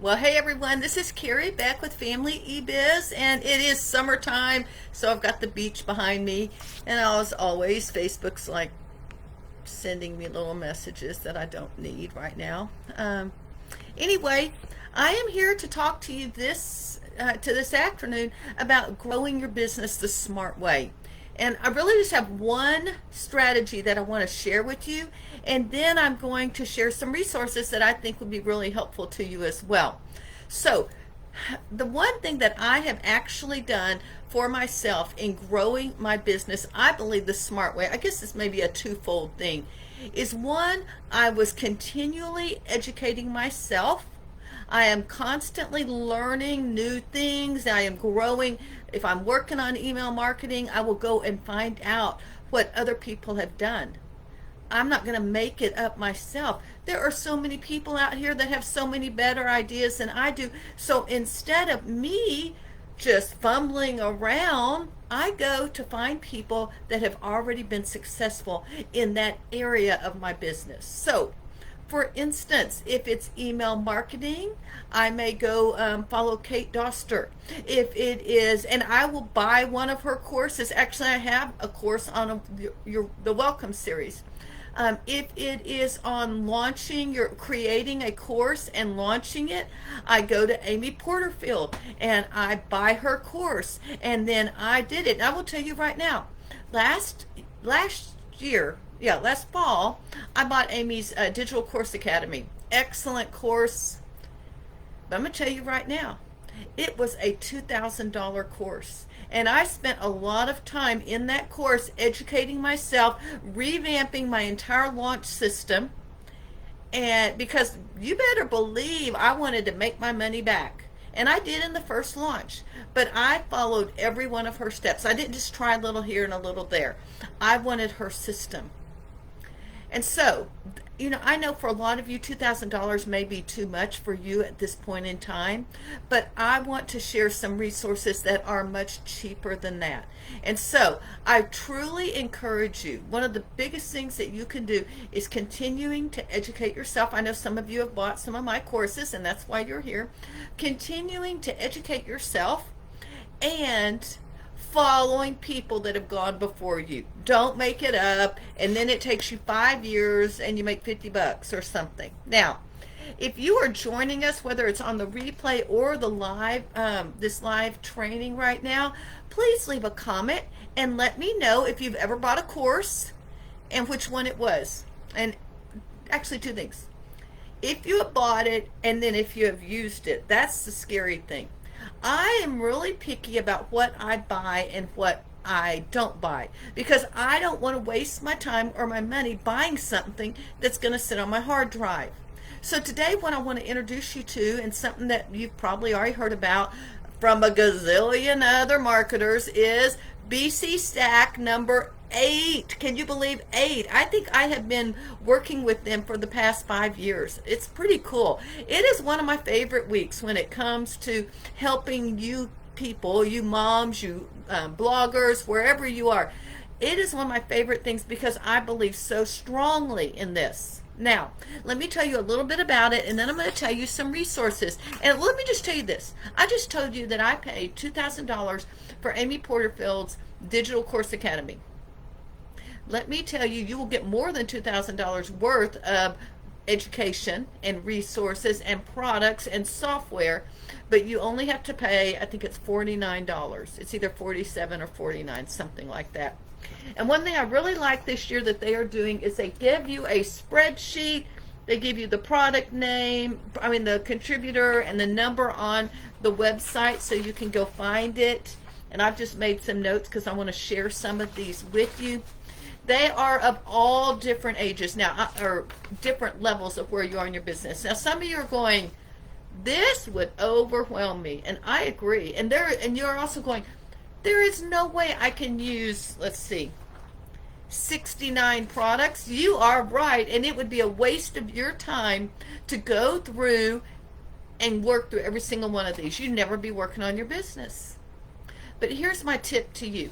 Well, hey everyone, this is Carrie back with Family eBiz, and it is summertime, so I've got the beach behind me, and as always, Facebook's like sending me little messages that I don't need right now. Anyway, I am here to talk to you this afternoon about growing your business the smart way. And I really just have one strategy that I want to share with you, and then I'm going to share some resources that I think would be really helpful to you as well. So, the one thing that I have actually done for myself in growing my business, I believe the smart way, I guess this may be a twofold thing, is one, I was continually educating myself. I am constantly learning new things. I am growing. If I'm working on email marketing, I will go and find out what other people have done. I'm not going to make it up myself. There are so many people out here that have so many better ideas than I do. So instead of me just fumbling around, I go to find people that have already been successful in that area of my business. So for instance, if it's email marketing, I may go follow Kate Doster. If it is, and I will buy one of her courses. Actually, I have a course on the Welcome series. If it is on you're creating a course and launching it, I go to Amy Porterfield and I buy her course, and then I did it. And I will tell you right now, last fall, I bought Amy's Digital Course Academy. Excellent course. But I'm going to tell you right now, it was a $2,000 course. And I spent a lot of time in that course educating myself, revamping my entire launch system. And because you better believe I wanted to make my money back. And I did in the first launch. But I followed every one of her steps. I didn't just try a little here and a little there. I wanted her system. And so, I know for a lot of you, $2,000 may be too much for you at this point in time, but I want to share some resources that are much cheaper than that. And so, I truly encourage you. One of the biggest things that you can do is continuing to educate yourself. I know some of you have bought some of my courses, and that's why you're here. Continuing to educate yourself and following people that have gone before you. Don't make it up and then it takes you 5 years and you make $50 or something. Now, if you are joining us, whether it's on the replay or the live, this live training right now, please leave a comment and let me know if you've ever bought a course and which one it was. And actually, two things. If you have bought it and then if you have used it, that's the scary thing. I am really picky about what I buy and what I don't buy, because I don't want to waste my time or my money buying something that's going to sit on my hard drive. So today what I want to introduce you to, and something that you've probably already heard about from a gazillion other marketers, is BC Stack number 8. Can you believe 8? I think I have been working with them for the past 5 years. It's pretty cool. It is one of my favorite weeks when it comes to helping you people, you moms, you bloggers, wherever you are. It is one of my favorite things because I believe so strongly in this. Now, let me tell you a little bit about it, and then I'm going to tell you some resources. And let me just tell you this. I just told you that I paid $2,000 for Amy Porterfield's Digital Course Academy. Let me tell you, you will get more than $2,000 worth of education and resources and products and software, but you only have to pay, I think it's $49. It's either $47 or $49, something like that. And one thing I really like this year that they are doing is they give you a spreadsheet. They give you the product name, the contributor and the number on the website so you can go find it. And I've just made some notes because I want to share some of these with you. They are of all different ages now, or different levels of where you are in your business. Now, some of you are going, this would overwhelm me, and I agree. And you're also going, there is no way I can use, 69 products. You are right, and it would be a waste of your time to go through and work through every single one of these. You'd never be working on your business. But here's my tip to you.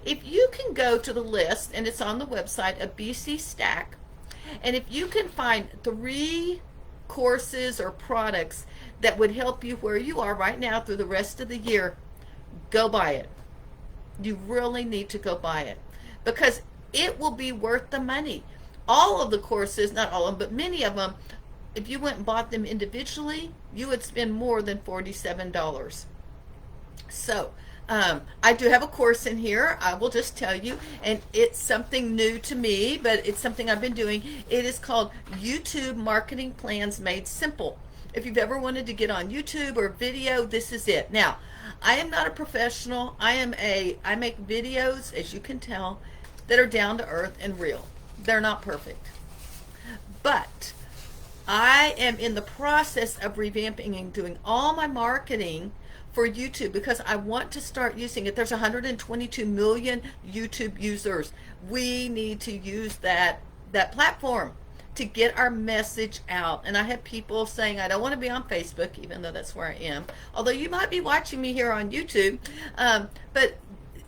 If you can go to the list, and it's on the website of BC Stack, and if you can find 3 courses or products that would help you where you are right now through the rest of the year, go buy it. You really need to go buy it because it will be worth the money. All of the courses, not all of them, but many of them, if you went and bought them individually, you would spend more than $47. So, I do have a course in here, I will just tell you, and it's something new to me, but it's something I've been doing. It is called YouTube Marketing Plans Made Simple. If you've ever wanted to get on YouTube or video, this is it. Now, I am not a professional. I make videos, as you can tell, that are down to earth and real. They're not perfect. But I am in the process of revamping and doing all my marketing for YouTube because I want to start using it. There's 122 million YouTube users. We need to use that platform to get our message out. And I have people saying, I don't want to be on Facebook, even though that's where I am. Although you might be watching me here on YouTube. But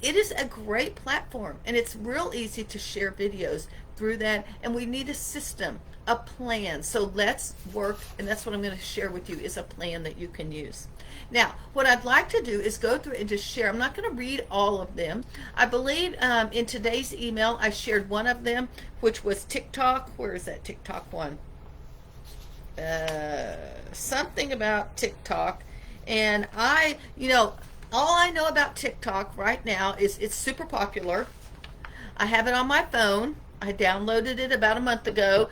it is a great platform, and it's real easy to share videos through that. And we need a system, a plan. So let's work, and that's what I'm going to share with you, is a plan that you can use. Now, what I'd like to do is go through and just share. I'm not going to read all of them. I believe in today's email, I shared one of them, which was TikTok. Where is that TikTok one? Something about TikTok. And all I know about TikTok right now is it's super popular. I have it on my phone. I downloaded it about a month ago.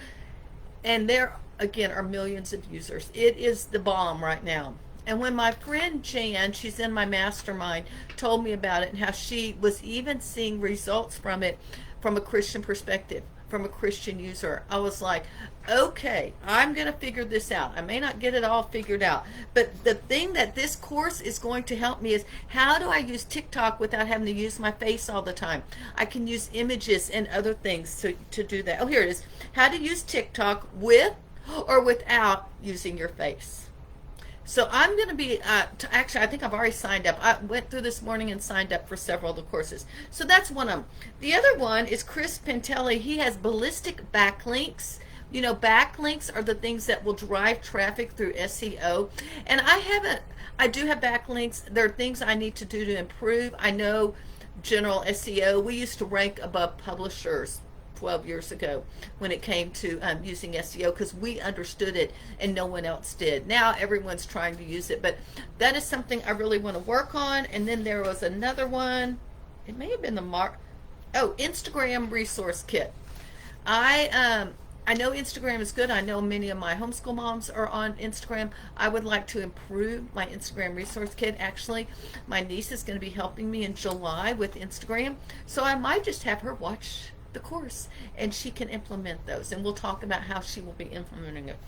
And there, again, are millions of users. It is the bomb right now. And when my friend Jan, she's in my mastermind, told me about it and how she was even seeing results from it from a Christian perspective, from a Christian user, I was like, okay, I'm going to figure this out. I may not get it all figured out, but the thing that this course is going to help me is how do I use TikTok without having to use my face all the time? I can use images and other things to do that. Oh, here it is. How to use TikTok with or without using your face. So I'm going to be, actually, I think I've already signed up. I went through this morning and signed up for several of the courses. So that's one of them. The other one is Chris Pentelli. He has ballistic backlinks. You know, backlinks are the things that will drive traffic through SEO. And I do have backlinks. There are things I need to do to improve. I know general SEO, we used to rank above publishers 12 years ago when it came to using SEO because we understood it and no one else did. Now everyone's trying to use it, but that is something I really want to work on. And then there was another one, it may have been Instagram resource kit. I know Instagram is good. I know many of my homeschool moms are on Instagram. I would like to improve my Instagram resource kit. Actually, my niece is going to be helping me in July with Instagram, so I might just have her watch the course and she can implement those, and we'll talk about how she will be implementing it.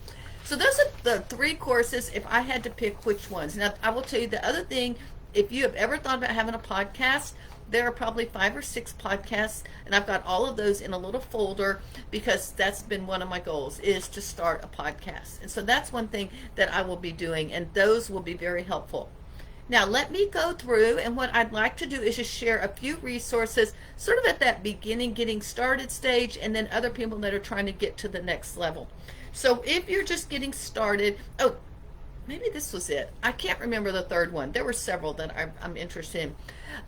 So those are the 3 courses if I had to pick which ones. Now I will tell you the other thing, if you have ever thought about having a podcast, there are probably 5 or 6 podcasts, and I've got all of those in a little folder because that's been one of my goals, is to start a podcast. And so that's one thing that I will be doing, and those will be very helpful. Now let me go through, and what I'd like to do is just share a few resources sort of at that beginning, getting started stage, and then other people that are trying to get to the next level. So if you're just getting started, maybe this was it. I can't remember the third one. There were several that I'm interested in.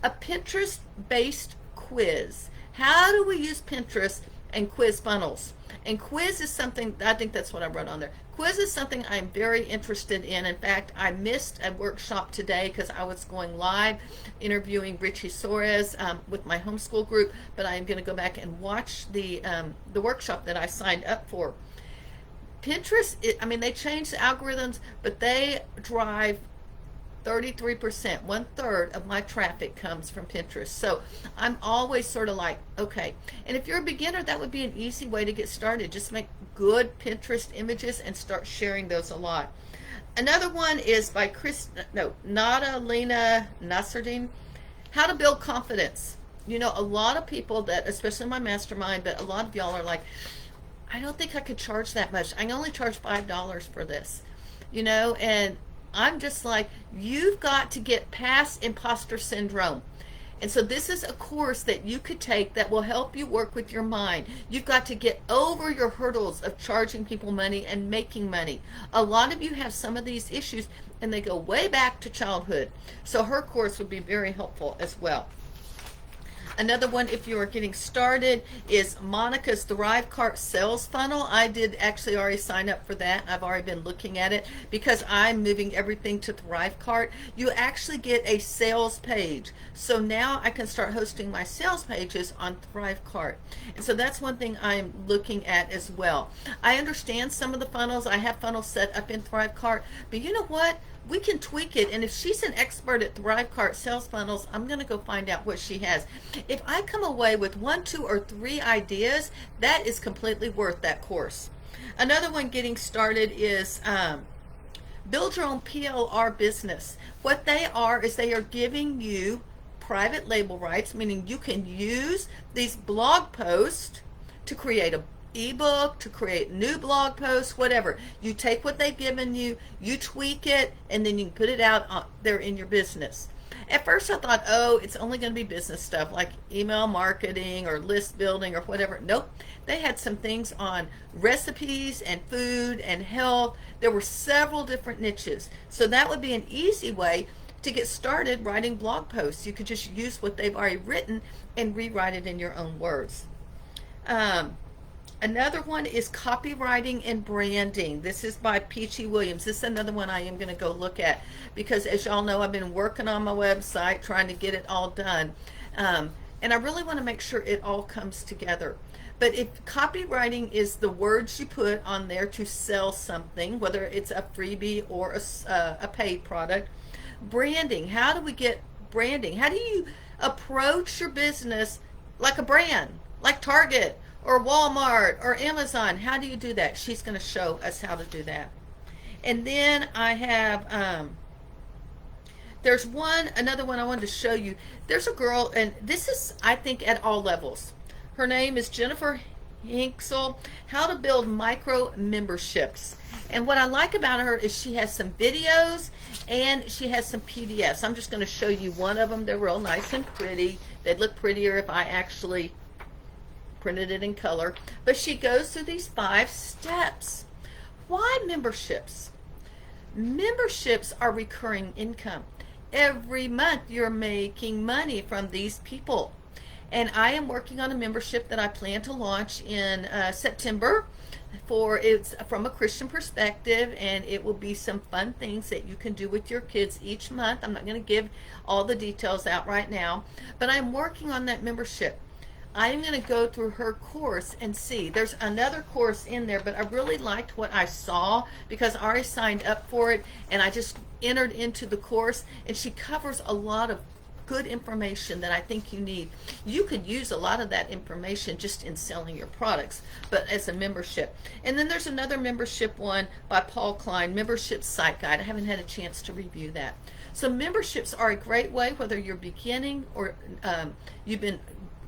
A Pinterest-based quiz. How do we use Pinterest and quiz funnels? And quiz is something, I think that's what I wrote on there. Quiz is something I'm very interested in. In fact, I missed a workshop today because I was going live interviewing Richie Suarez with my homeschool group, but I am going to go back and watch the workshop that I signed up for. Pinterest, they changed the algorithms, but they drive 33%, 1/3 of my traffic comes from Pinterest. So I'm always sort of like, okay. And if you're a beginner, that would be an easy way to get started. Just make good Pinterest images and start sharing those a lot. Another one is by Nadalina Nasruddin, How to Build Confidence. You know, a lot of people that, especially my mastermind, but a lot of y'all are like, I don't think I could charge that much. I can only charge $5 for this, you know, and I'm just like, you've got to get past imposter syndrome. And so this is a course that you could take that will help you work with your mind. You've got to get over your hurdles of charging people money and making money. A lot of you have some of these issues and they go way back to childhood. So her course would be very helpful as well. Another one, if you are getting started, is Monica's ThriveCart Sales Funnel. I did actually already sign up for that. I've already been looking at it because I'm moving everything to ThriveCart. You actually get a sales page. So now I can start hosting my sales pages on ThriveCart. And so that's one thing I'm looking at as well. I understand some of the funnels. I have funnels set up in ThriveCart, but you know what? We can tweak it, and if she's an expert at ThriveCart sales funnels, I'm going to go find out what she has. If I come away with 1, 2, or 3 ideas, that is completely worth that course. Another one getting started is Build Your Own PLR Business. What they are is they are giving you private label rights, meaning you can use these blog posts to create a ebook, to create new blog posts, whatever. You take what they've given you, you tweak it, and then you can put it out there in your business. At first I thought, oh, it's only going to be business stuff like email marketing or list building or whatever. Nope. They had some things on recipes and food and health. There were several different niches. So that would be an easy way to get started writing blog posts. You could just use what they've already written and rewrite it in your own words. Another one is Copywriting and Branding. This is by Peachy Williams. This is another one I am going to go look at because, as y'all know, I've been working on my website, trying to get it all done. And I really want to make sure it all comes together. But if copywriting is the words you put on there to sell something, whether it's a freebie or a paid product, branding, how do we get branding? How do you approach your business like a brand, like Target or Walmart or Amazon? How do you do that? She's going to show us how to do that. And then I have, there's another one I wanted to show you. There's a girl, and this is, I think, at all levels. Her name is Jennifer Hinksel, How to Build Micro Memberships. And what I like about her is she has some videos and she has some PDFs. I'm just going to show you one of them. They're real nice and pretty. They'd look prettier if I actually printed it in color. But she goes through these 5 steps. Why memberships? Memberships are recurring income. Every month you're making money from these people. And I am working on a membership that I plan to launch in September. It's from a Christian perspective, and it will be some fun things that you can do with your kids each month. I'm not going to give all the details out right now, but I'm working on that membership. I'm going to go through her course and see. There's another course in there, but I really liked what I saw because I already signed up for it, and I just entered into the course, and she covers a lot of good information that I think you need. You could use a lot of that information just in selling your products, but as a membership. And then there's another membership one by Paul Klein, Membership Site Guide. I haven't had a chance to review that. So memberships are a great way, whether you're beginning or you've been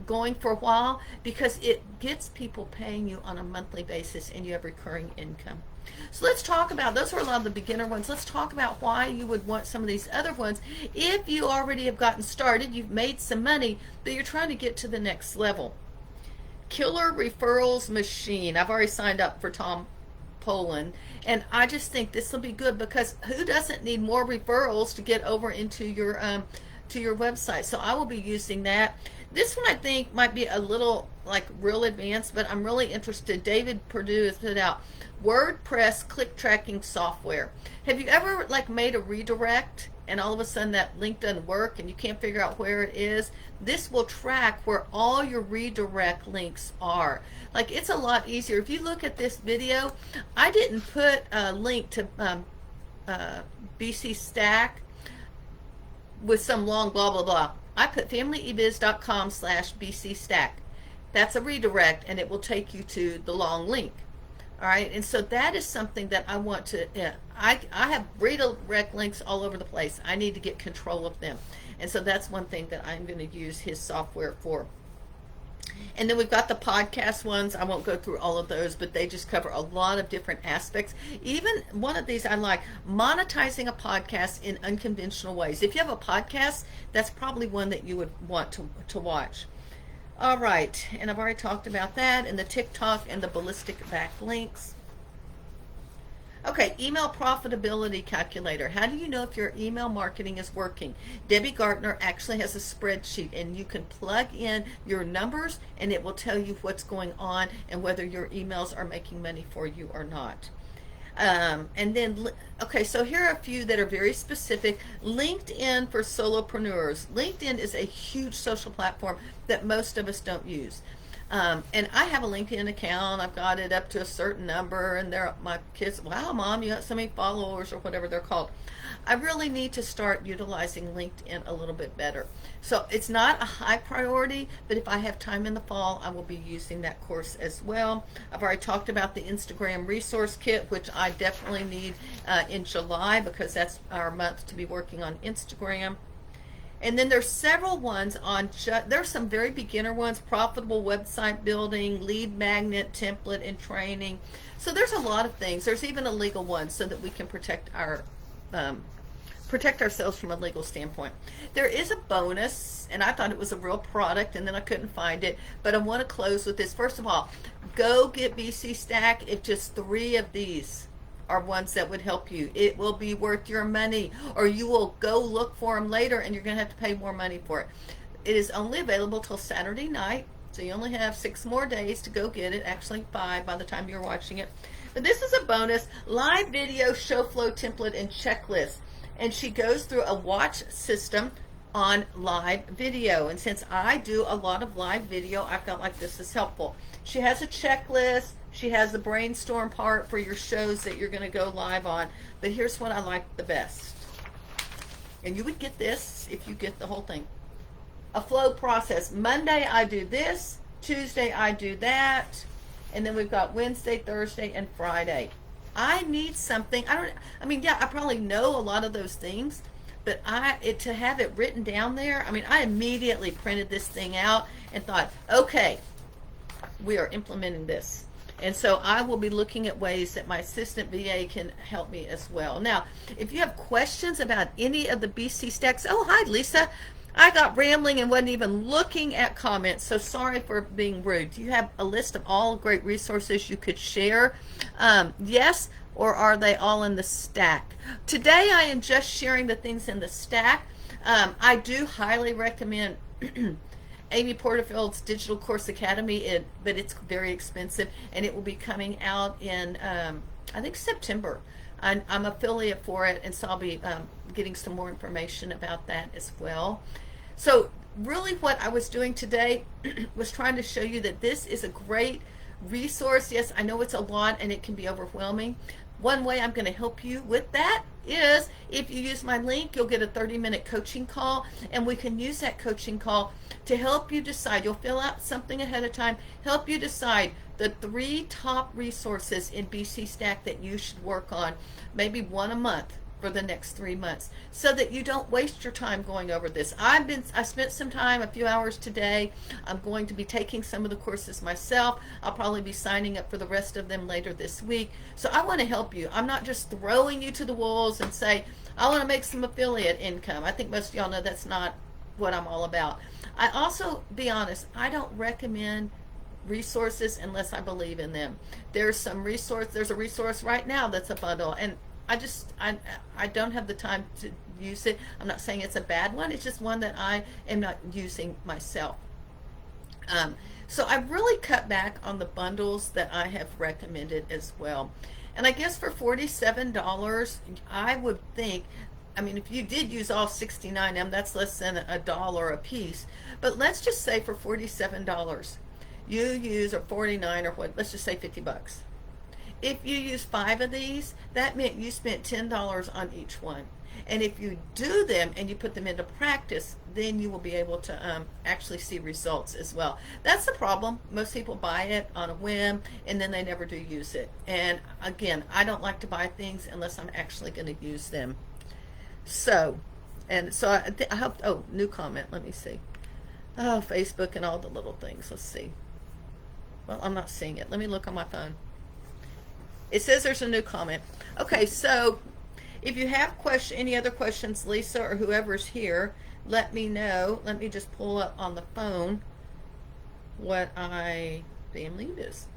going for a while, because it gets people paying you on a monthly basis and you have recurring income. So let's talk about, those are a lot of the beginner ones. Let's talk about why you would want some of these other ones. If you already have gotten started, you've made some money, but you're trying to get to the next level. Killer Referrals Machine. I've already signed up for Tom Poland, and I just think this will be good because who doesn't need more referrals to get over into your to your website? So I will be using that. This one I think might be a little like real advanced, but I'm really interested. David Perdue has put out WordPress click tracking software. Have you ever like made a redirect and all of a sudden that link doesn't work and you can't figure out where it is? This will track where all your redirect links are. Like, it's a lot easier. If you look at this video, I didn't put a link to BC Stack with some long blah blah blah. I put familyebiz.com/BC Stack. That's a redirect, and it will take you to the long link. All right, and so that is something that I want to, I have redirect links all over the place. I need to get control of them. And so that's one thing that I'm going to use his software for. And then we've got the podcast ones. I won't go through all of those, but they just cover a lot of different aspects. Even one of these I like, monetizing a podcast in unconventional ways. If you have a podcast, that's probably one that you would want to watch. All right, and I've already talked about that, and the TikTok and the ballistic backlinks. Okay, email profitability calculator. How do you know if your email marketing is working? Debbie Gartner actually has a spreadsheet, and you can plug in your numbers and it will tell you what's going on and whether your emails are making money for you or not. And then, okay, so here are a few that are very specific. LinkedIn for solopreneurs. LinkedIn is a huge social platform that most of us don't use. And I have a LinkedIn account. I've got it up to a certain number, and they're my kids. Wow, Mom, you got so many followers, or whatever they're called. I really need to start utilizing LinkedIn a little bit better. So it's not a high priority, but if I have time in the fall, I will be using that course as well. I've already talked about the Instagram resource kit, which I definitely need in July, because that's our month to be working on Instagram. And then there's several ones on, there's some very beginner ones, profitable website building, lead magnet, template, and training. So there's a lot of things. There's even a legal one so that we can protect ourselves from a legal standpoint. There is a bonus, and I thought it was a real product, and then I couldn't find it. But I want to close with this. First of all, go get BC Stack if just 3 of these are ones that would help you. It will be worth your money, or you will go look for them later and you're going to have to pay more money for it. It is only available till Saturday night, so you only have 6 more days to go get it. Actually 5 by the time you're watching it. But this is a bonus: live video, show flow template, and checklist. And she goes through a watch system on live video, and since I do a lot of live video, I felt like this is helpful. She has a checklist. She has the brainstorm part for your shows that you're going to go live on. But here's what I like the best. And you would get this if you get the whole thing. A flow process. Monday I do this. Tuesday I do that. And then we've got Wednesday, Thursday, and Friday. I need something. I probably know a lot of those things. But to have it written down there, I immediately printed this thing out and thought, okay, we are implementing this. And so I will be looking at ways that my assistant VA can help me as well. Now, if you have questions about any of the BC Stacks, oh, hi, Lisa. I got rambling and wasn't even looking at comments, so sorry for being rude. Do you have a list of all great resources you could share? Yes, or are they all in the stack? Today I am just sharing the things in the stack. I do highly recommend Amy Porterfield's Digital Course Academy, but it's very expensive, and it will be coming out in, I think, September. I'm affiliate for it, and so I'll be getting some more information about that as well. So really what I was doing today was trying to show you that this is a great resource. Yes, I know it's a lot, and it can be overwhelming. One way I'm going to help you with that is if you use my link, you'll get a 30-minute coaching call, and we can use that coaching call to help you decide. You'll fill out something ahead of time, help you decide the 3 top resources in BC Stack that you should work on, maybe one a month for the next 3 months, so that you don't waste your time going over this. I spent some time, a few hours today. I'm going to be taking some of the courses myself. I'll probably be signing up for the rest of them later this week. So I want to help you. I'm not just throwing you to the wolves and say, I want to make some affiliate income. I think most of y'all know that's not what I'm all about. I also, be honest, I don't recommend resources unless I believe in them. There's a resource right now that's a bundle, and I don't have the time to use it. I'm not saying it's a bad one. It's just one that I am not using myself. So I really cut back on the bundles that I have recommended as well. And I guess for $47, I would think, if you did use all 69 of them, that's less than $1 a piece. But let's just say for $47, you use, or 49, or what, let's just say $50. If you use 5 of these, that meant you spent $10 on each one. And if you do them and you put them into practice, then you will be able to actually see results as well. That's the problem. Most people buy it on a whim, and then they never do use it. And again, I don't like to buy things unless I'm actually going to use them. So I hope, new comment, let me see. Oh, Facebook and all the little things. Let's see. Well, I'm not seeing it. Let me look on my phone. It says there's a new comment. Okay, so if you have any other questions, Lisa or whoever's here, let me know. Let me just pull up on the phone what family is.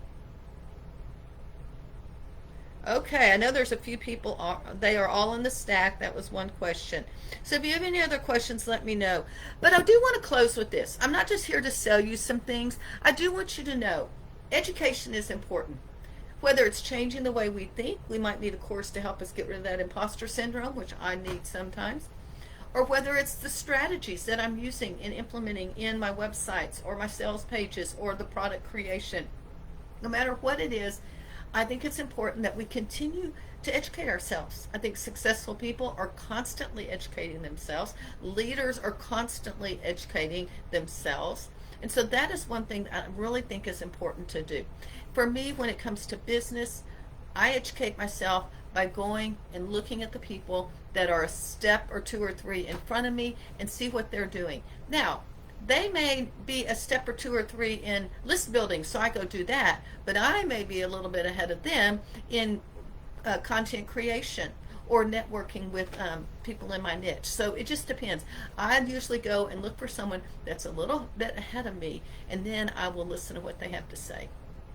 Okay, I know there's a few people, they are all in the stack. That was one question. So if you have any other questions, let me know. But I do want to close with this. I'm not just here to sell you some things. I do want you to know education is important. Whether it's changing the way we think, we might need a course to help us get rid of that imposter syndrome, which I need sometimes, or whether it's the strategies that I'm using and implementing in my websites or my sales pages or the product creation. No matter what it is, I think it's important that we continue to educate ourselves. I think successful people are constantly educating themselves. Leaders are constantly educating themselves. And so that is one thing that I really think is important to do. For me, when it comes to business, I educate myself by going and looking at the people that are a step or two or three in front of me and see what they're doing. Now, they may be a step or two or three in list building, so I go do that, but I may be a little bit ahead of them in content creation or networking with people in my niche. So it just depends. I usually go and look for someone that's a little bit ahead of me, and then I will listen to what they have to say.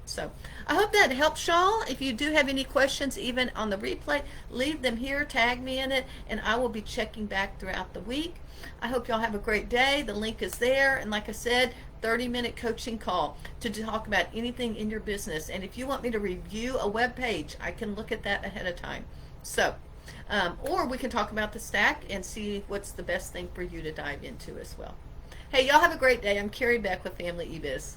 So I hope that helps y'all. If you do have any questions, even on the replay, leave them here, tag me in it, and I will be checking back throughout the week. I hope y'all have a great day. The link is there, and like I said, 30-minute coaching call to talk about anything in your business. And if you want me to review a web page, I can look at that ahead of time. So, or we can talk about the stack and see what's the best thing for you to dive into as well. Hey, y'all have a great day. I'm Carrie Beck with Family eBiz.